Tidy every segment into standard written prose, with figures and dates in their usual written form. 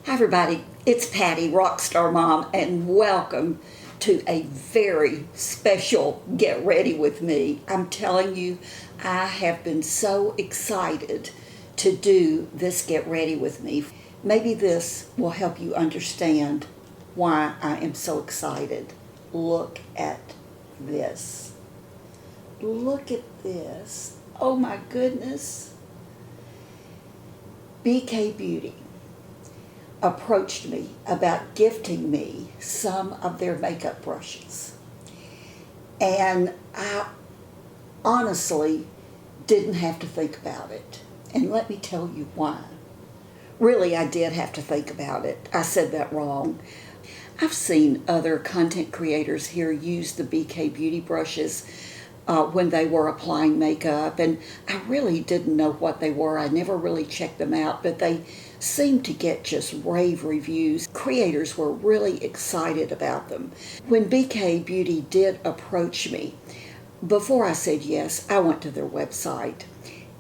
Hi everybody, it's Patti, Rockstar Mom, and welcome to a very special Get Ready With Me. I'm telling you, I have been so excited to do this Get Ready With Me. Maybe this will help you understand why I am so excited. Look at this. Look at this. Oh my goodness. BK Beauty approached me about gifting me some of their makeup brushes. And I honestly didn't have to think about it. And let me tell you why. Really, I did have to think about it. I said that wrong. I've seen other content creators here use the BK Beauty brushes when they were applying makeup, and I really didn't know what they were. I never really checked them out, but they seemed to get just rave reviews. Creators were really excited about them. When BK Beauty did approach me, before I said yes, I went to their website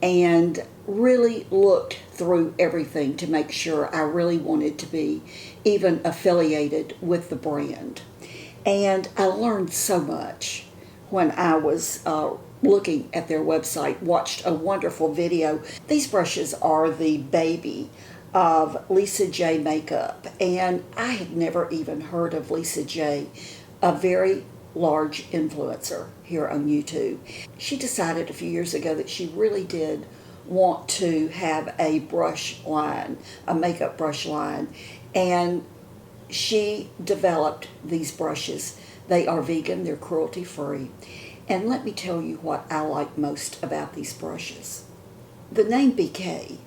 and really looked through everything to make sure I really wanted to be even affiliated with the brand. And I learned so much when I was looking at their website, watched a wonderful video. These brushes are the baby of Lisa J makeup, and I had never even heard of Lisa J, a very large influencer here on YouTube. She decided a few years ago that she really did want to have a brush line, a makeup brush line, and she developed these brushes. They are vegan, they're cruelty-free. And let me tell you what I like most about these brushes. The name BK,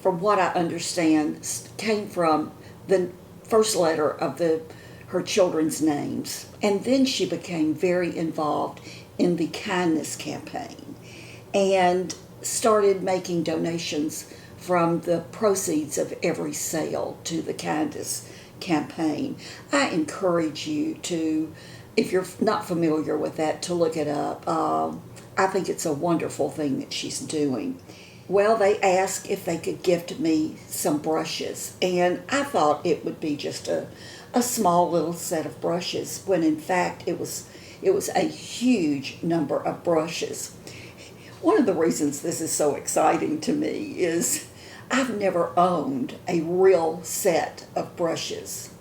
from what I understand, came from the first letter of her children's names. And then she became very involved in the kindness campaign and started making donations from the proceeds of every sale to the kindness campaign. I encourage you to, if you're not familiar with that, to look it up. I think it's a wonderful thing that she's doing. Well, they asked if they could gift me some brushes, and I thought it would be just a small little set of brushes, when in fact it was a huge number of brushes. One of the reasons this is so exciting to me is I've never owned a real set of brushes.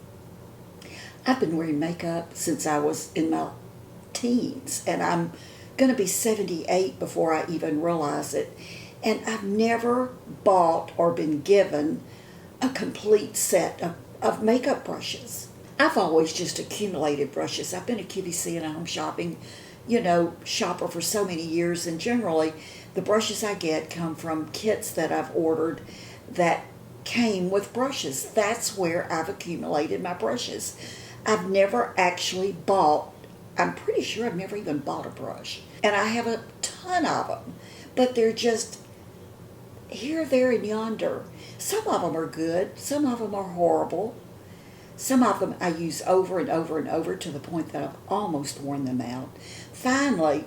I've been wearing makeup since I was in my teens, and I'm going to be 78 before I even realize it. And I've never bought or been given a complete set of makeup brushes. I've always just accumulated brushes. I've been a QVC and a home shopping, shopper for so many years, and generally the brushes I get come from kits that I've ordered that came with brushes. That's where I've accumulated my brushes. I've never actually bought, I'm pretty sure I've never even bought a brush. And I have a ton of them, but they're just here, there, and yonder. Some of them are good, some of them are horrible. Some of them I use over and over and over to the point that I've almost worn them out. Finally,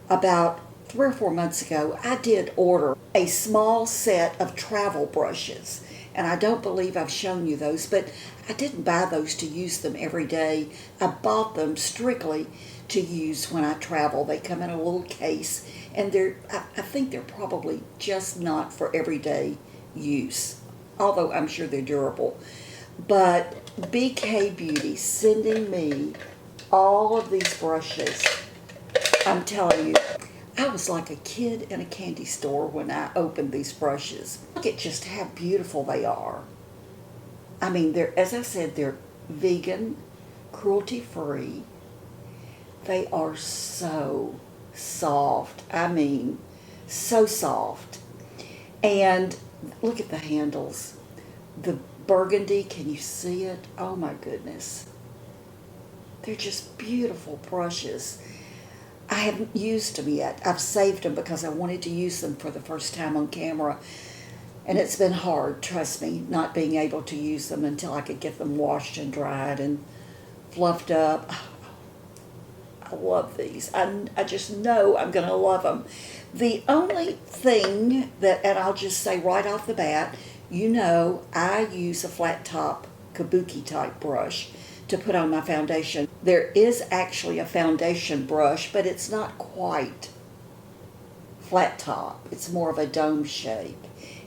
about 3 or 4 months ago, I did order a small set of travel brushes. And I don't believe I've shown you those, but I didn't buy those to use them every day. I bought them strictly to use when I travel. They come in a little case, and I think they're probably just not for everyday use, although I'm sure they're durable. But BK Beauty sending me all of these brushes, I'm telling you, I was like a kid in a candy store when I opened these brushes. Look at just how beautiful they are. I mean, as I said, they're vegan, cruelty-free. They are so soft. I mean, so soft. And look at the handles. The burgundy, can you see it? Oh my goodness. They're just beautiful brushes. I haven't used them yet. I've saved them because I wanted to use them for the first time on camera. And it's been hard, trust me, not being able to use them until I could get them washed and dried and fluffed up. I love these. I just know I'm going to love them. The only thing that, and I'll just say right off the bat, You know, I use a flat top kabuki type brush to put on my foundation. There is actually a foundation brush, but it's not quite flat top. It's more of a dome shape.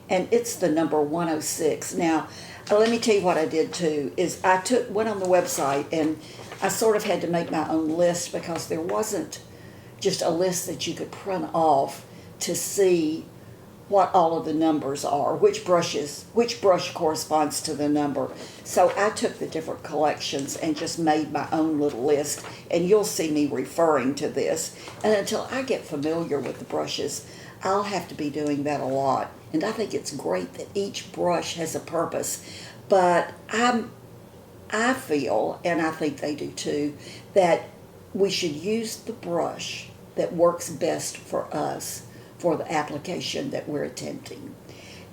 And it's the number 106. Now, let me tell you what I did too, is I went on the website and I sort of had to make my own list because there wasn't just a list that you could print off to see what all of the numbers are, which brush corresponds to the number. So I took the different collections and just made my own little list, and you'll see me referring to this. And until I get familiar with the brushes, I'll have to be doing that a lot. And I think it's great that each brush has a purpose, but I feel, and I think they do too, that we should use the brush that works best for us for the application that we're attempting.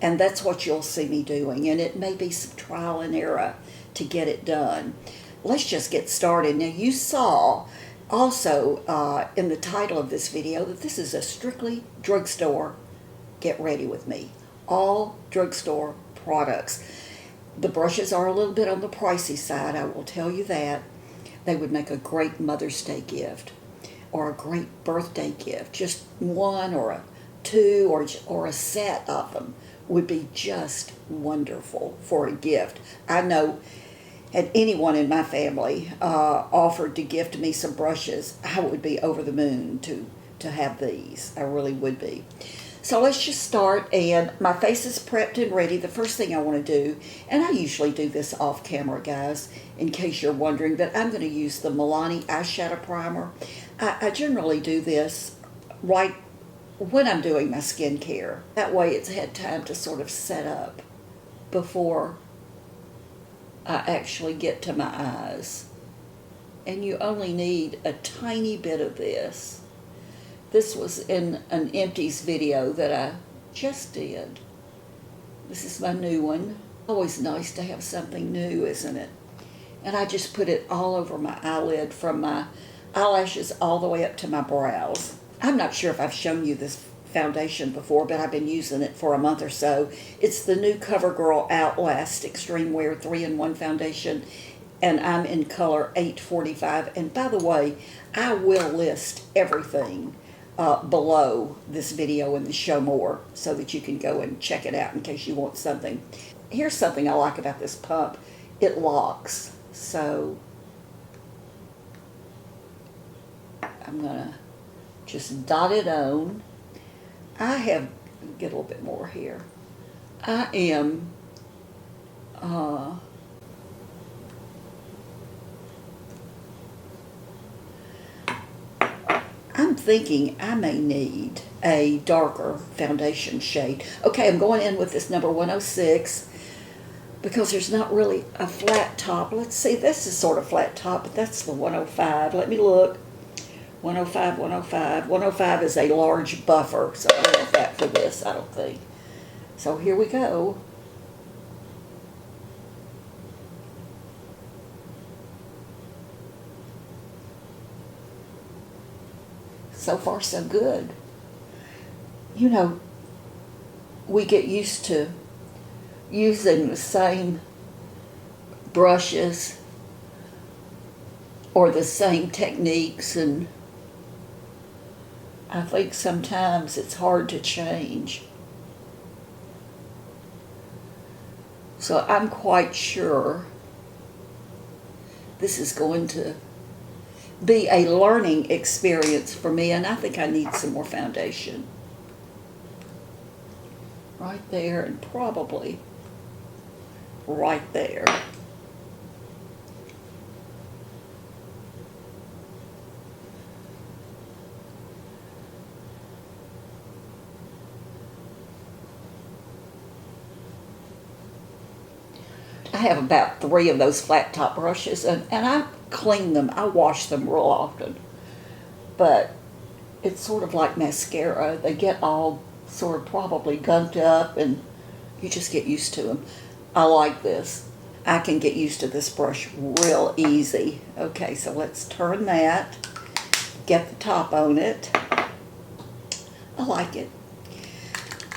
And that's what you'll see me doing, and it may be some trial and error to get it done. Let's just get started. Now, you saw also in the title of this video that this is a strictly drugstore get ready with me. All drugstore products. The brushes are a little bit on the pricey side, I will tell you that. They would make a great Mother's Day gift or a great birthday gift. Just one or a two or a set of them would be just wonderful for a gift. I know had anyone in my family offered to gift me some brushes, I would be over the moon to have these. I really would be. So let's just start, and my face is prepped and ready. The first thing I want to do, and I usually do this off camera, guys, in case you're wondering, but I'm going to use the Milani eyeshadow primer. I generally do this right when I'm doing my skincare. That way it's had time to sort of set up before I actually get to my eyes. And you only need a tiny bit of this. This was in an empties video that I just did. This is my new one. Always nice to have something new, isn't it? And I just put it all over my eyelid from my eyelashes all the way up to my brows. I'm not sure if I've shown you this foundation before, but I've been using it for a month or so. It's the new CoverGirl Outlast Extreme Wear 3-in-1 foundation, and I'm in color 845. And by the way, I will list everything below this video in the show more so that you can go and check it out in case you want something. Here's something I like about this pump. It locks. So I'm going to just dot it on. I have, get a little bit more here. I am I'm thinking I may need a darker foundation shade. Okay, I'm going in with this number 106 because there's not really a flat top. Let's see, this is sort of flat top, but that's the 105. Let me look. 105, 105. 105 is a large buffer, so I don't have that for this, I don't think. So here we go. So far, so good. You know, we get used to using the same brushes or the same techniques, and I think sometimes it's hard to change. So I'm quite sure this is going to be a learning experience for me, and I think I need some more foundation. Right there, and probably right there. I have about 3 of those flat top brushes, and I clean them, I wash them real often. But it's sort of like mascara. They get all sort of probably gunked up, and you just get used to them. I like this. I can get used to this brush real easy. Okay, so let's turn that, get the top on it. I like it.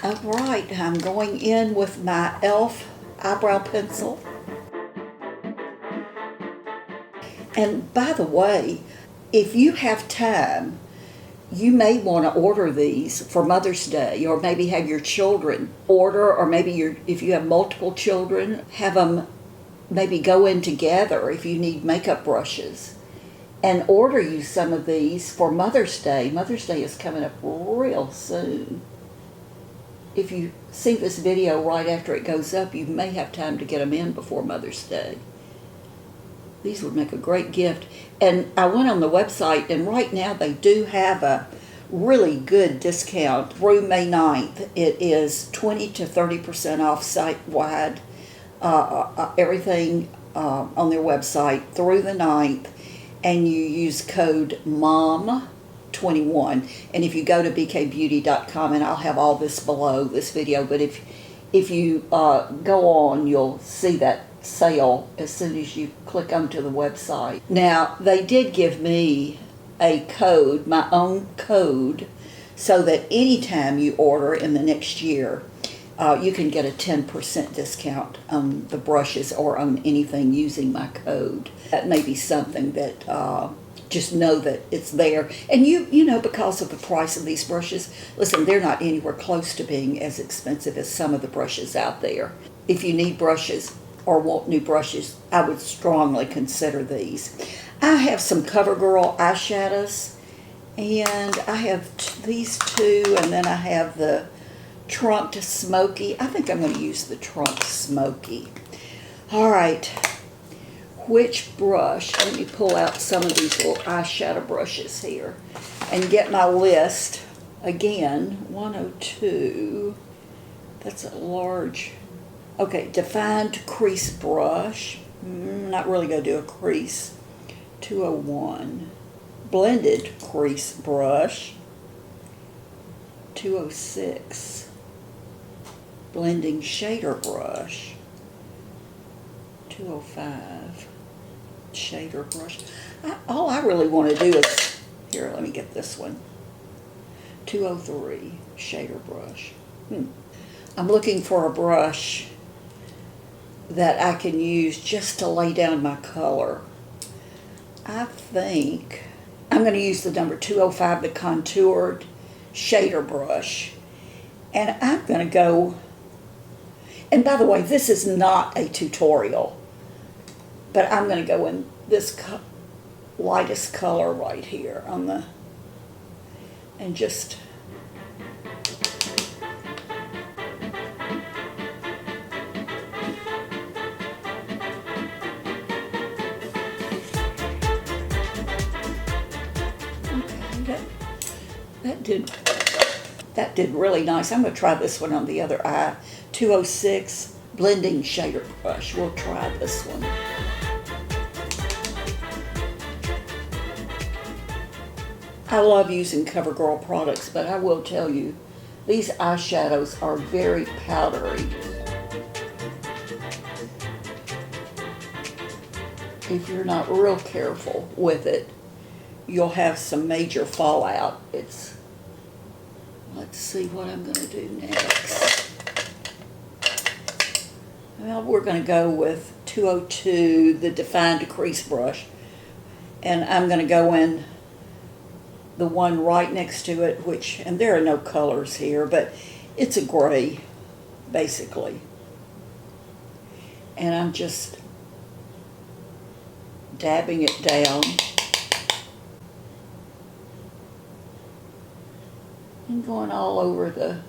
All right, I'm going in with my e.l.f. eyebrow pencil. And by the way, if you have time, you may want to order these for Mother's Day, or maybe have your children order, or maybe if you have multiple children, have them maybe go in together if you need makeup brushes, and order you some of these for Mother's Day. Mother's Day is coming up real soon. If you see this video right after it goes up, you may have time to get them in before Mother's Day. These would make a great gift. And I went on the website, and right now they do have a really good discount through May 9th. It is 20 to 30% off site-wide, everything on their website through the 9th. And you use code MOM21. And if you go to bkbeauty.com, and I'll have all this below this video, but if you go on, you'll see that sale as soon as you click onto the website. Now, they did give me a code, my own code, so that anytime you order in the next year, you can get a 10% discount on the brushes or on anything using my code. That may be something that just know that it's there. And you know, because of the price of these brushes, listen, they're not anywhere close to being as expensive as some of the brushes out there. If you need brushes or want new brushes, I would strongly consider these. I have some CoverGirl eyeshadows, and I have these two, and then I have the Trunked Smoky. I think I'm going to use the Trunked Smoky. All right, which brush? Let me pull out some of these little eyeshadow brushes here and get my list. Again, 102. That's a large. Okay, defined crease brush. Not really going to do a crease. 201. Blended crease brush. 206. Blending shader brush. 205. Shader brush. All I really want to do is, here, let me get this one. 203. Shader brush. I'm looking for a brush that I can use just to lay down my color. I think I'm going to use the number 205, the contoured shader brush. And I'm going to go, and by the way, this is not a tutorial, but I'm going to go in this lightest color right here on the, and just that did really nice. I'm going to try this one on the other eye. 206 blending shader brush. We'll try this one. I love using CoverGirl products, but I will tell you, these eyeshadows are very powdery. If you're not real careful with it, you'll have some major fallout. Let's see what I'm going to do next. Well, we're going to go with 202, the defined crease brush, and I'm going to go in the one right next to it, and there are no colors here, but it's a gray, basically. And I'm just dabbing it down. And going all over the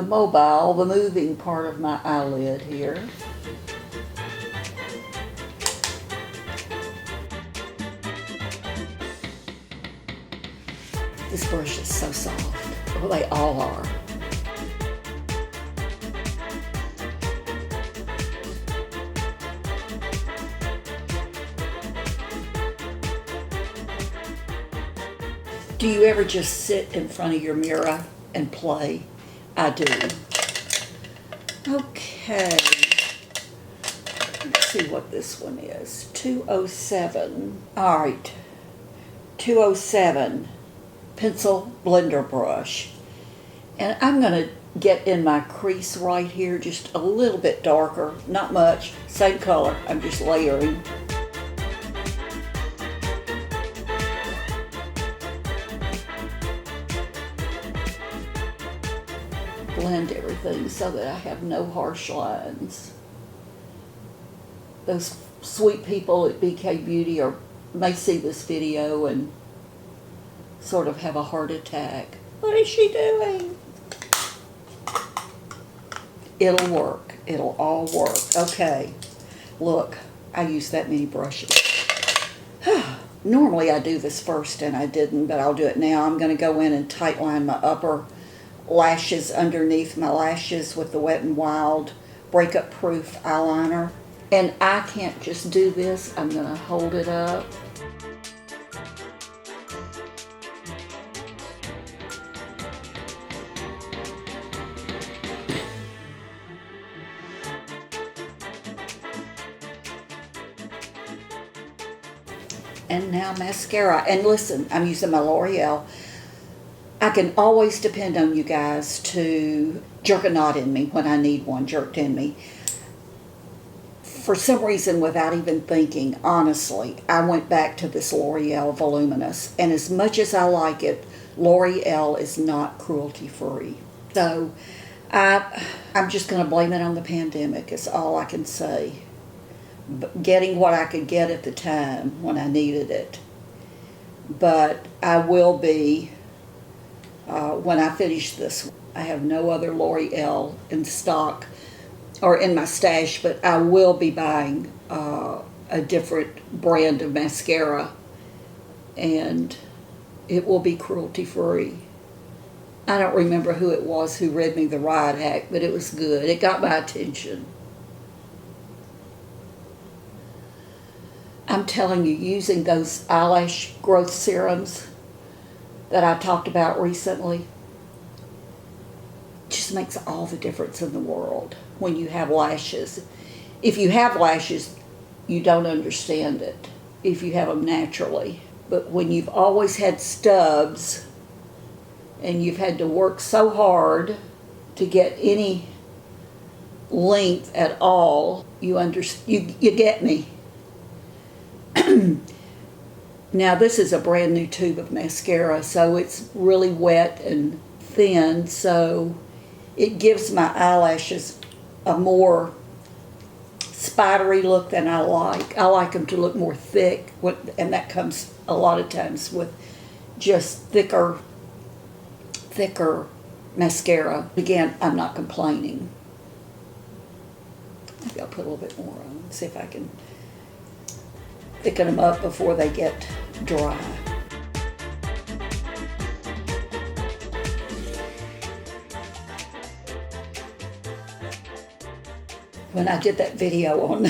mobile, the moving part of my eyelid here. This brush is so soft. Well, they all are. Do you ever just sit in front of your mirror and play? I do. Okay. Let's see what this one is. 207. All right. 207 pencil blender brush. And I'm going to get in my crease right here just a little bit darker, not much, same color, I'm just layering. Blend everything so that I have no harsh lines. Those sweet people at BK Beauty may see this video and sort of have a heart attack. What is she doing? It'll work. It'll all work. Okay. Look, I use that many brushes. Normally I do this first and I didn't, but I'll do it now. I'm going to go in and tight line my upper lashes underneath my lashes with the Wet n Wild Breakup Proof eyeliner. And I can't just do this. I'm going to hold it up. And now mascara. And listen, I'm using my L'Oreal. I can always depend on you guys to jerk a knot in me when I need one jerked in me. For some reason, without even thinking, honestly, I went back to this L'Oreal Voluminous. And as much as I like it, L'Oreal is not cruelty-free. So I'm just going to blame it on the pandemic is all I can say. Getting what I could get at the time when I needed it. But I will be, when I finish this, I have no other L'Oreal in stock or in my stash, but I will be buying a different brand of mascara, and it will be cruelty-free. I don't remember who it was who read me the riot act, but it was good. It got my attention. I'm telling you, using those eyelash growth serums that I talked about recently just makes all the difference in the world when you have lashes. If you have lashes, you don't understand it if you have them naturally. But when you've always had stubs and you've had to work so hard to get any length at all, you get me. Now this is a brand new tube of mascara, so it's really wet and thin, so it gives my eyelashes a more spidery look than I like. I like them to look more thick, and that comes a lot of times with just thicker mascara. Again, I'm not complaining. Maybe I'll put a little bit more on, see if I can thicken them up before they get dry. When I did that video on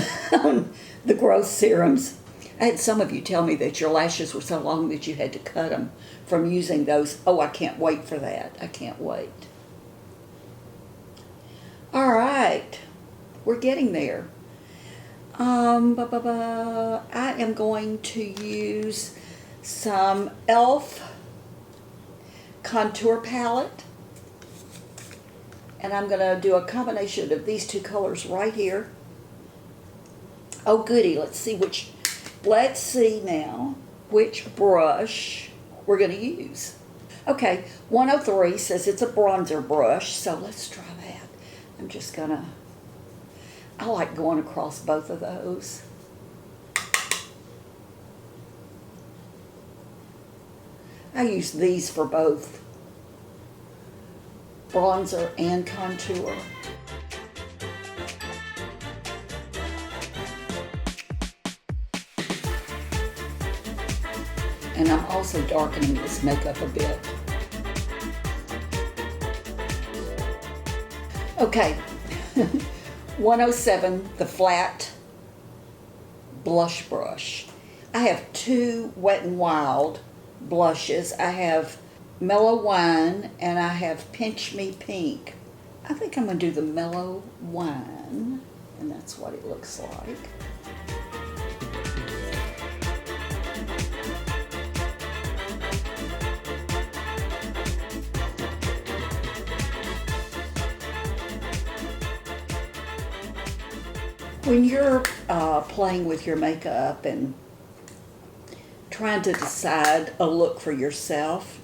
the growth serums, I had some of you tell me that your lashes were so long that you had to cut them from using those. Oh, I can't wait for that. I can't wait. All right, we're getting there. I am going to use some e.l.f. contour palette, and I'm going to do a combination of these two colors right here. Oh goody, let's see now which brush we're going to use. Okay, 103 says it's a bronzer brush, so let's try that. I'm just going to, I like going across both of those. I use these for both bronzer and contour. And I'm also darkening this makeup a bit. Okay. 107, the flat blush brush. I have two Wet n Wild blushes. I have Mellow Wine and I have Pinch Me Pink. I think I'm going to do the Mellow Wine, and that's what it looks like. When you're playing with your makeup and trying to decide a look for yourself,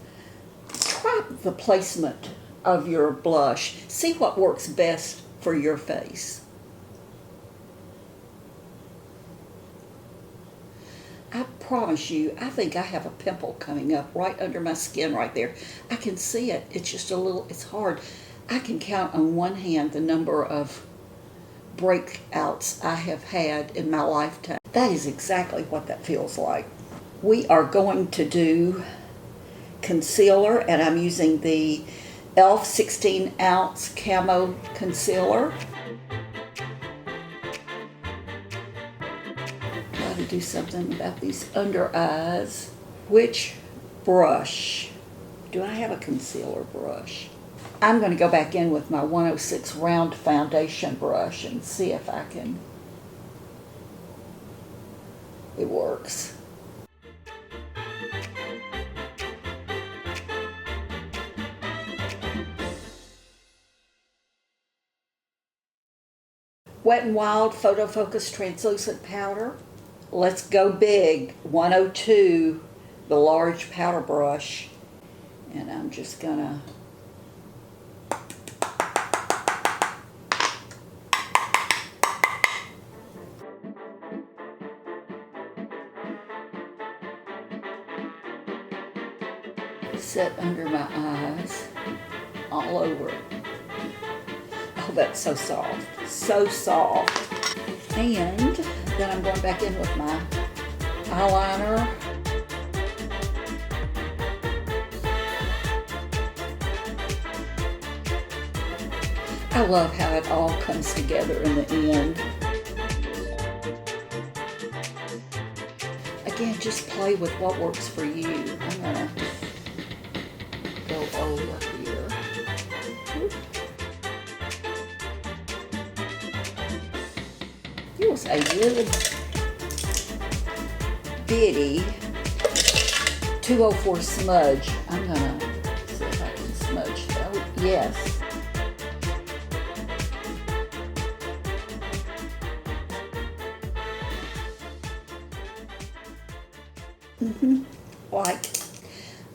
try the placement of your blush. See what works best for your face. I promise you, I think I have a pimple coming up right under my skin right there. I can see it. It's just a little, it's hard. I can count on one hand the number of breakouts I have had in my lifetime. That is exactly what that feels like. We are going to do concealer, and I'm using the e.l.f. 16 ounce camo concealer. Got to do something about these under eyes. Which brush? Do I have a concealer brush? I'm going to go back in with my 106 round foundation brush and see if I can. It works. Wet n Wild Photo Focus Translucent Powder. Let's go big. 102, the large powder brush. And I'm just gonna set under my eyes, all over. Oh, that's so soft, so soft. And then I'm going back in with my eyeliner. I love how it all comes together in the end. Again, just play with what works for you. I'm gonna go over here. It was a little bitty 204 smudge. I'm gonna see if I can smudge that. Oh, yes.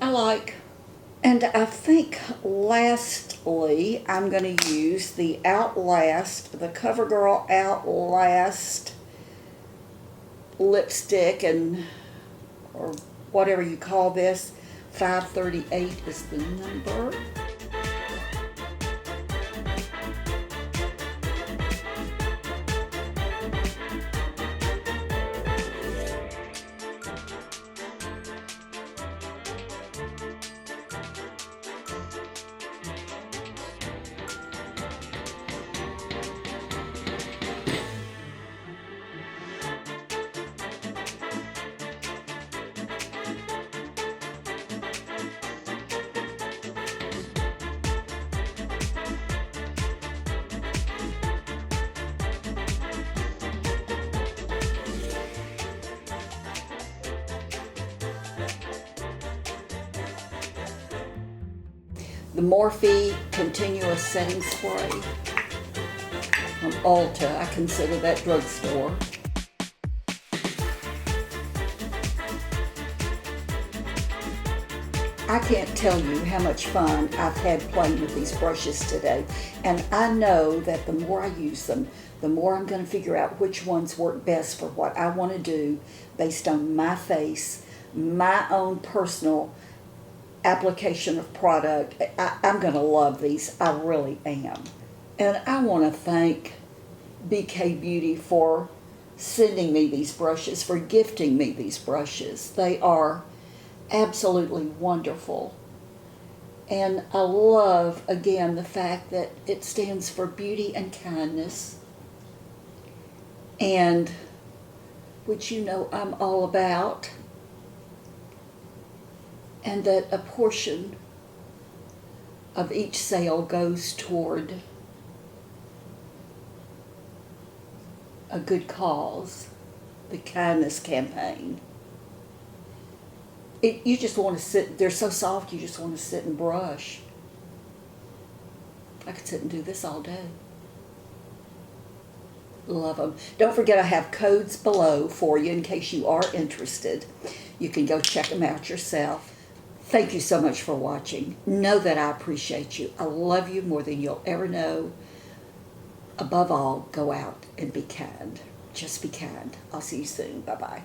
I like. And I think lastly, I'm going to use the Outlast, the CoverGirl Outlast lipstick, and or whatever you call this. 538 is the number. The Morphe Continuous Setting Spray from Ulta. I consider that drugstore. I can't tell you how much fun I've had playing with these brushes today. And I know that the more I use them, the more I'm going to figure out which ones work best for what I want to do based on my face, my own personal application of product. I'm going to love these. I really am. And I want to thank BK Beauty for sending me these brushes, for gifting me these brushes. They are absolutely wonderful. And I love, again, the fact that it stands for beauty and kindness, and which you know I'm all about. And that a portion of each sale goes toward a good cause, the kindness campaign. You just want to sit, they're so soft, you just want to sit and brush. I could sit and do this all day. Love them. Don't forget I have codes below for you in case you are interested. You can go check them out yourself. Thank you so much for watching. Know that I appreciate you. I love you more than you'll ever know. Above all, go out and be kind. Just be kind. I'll see you soon. Bye-bye.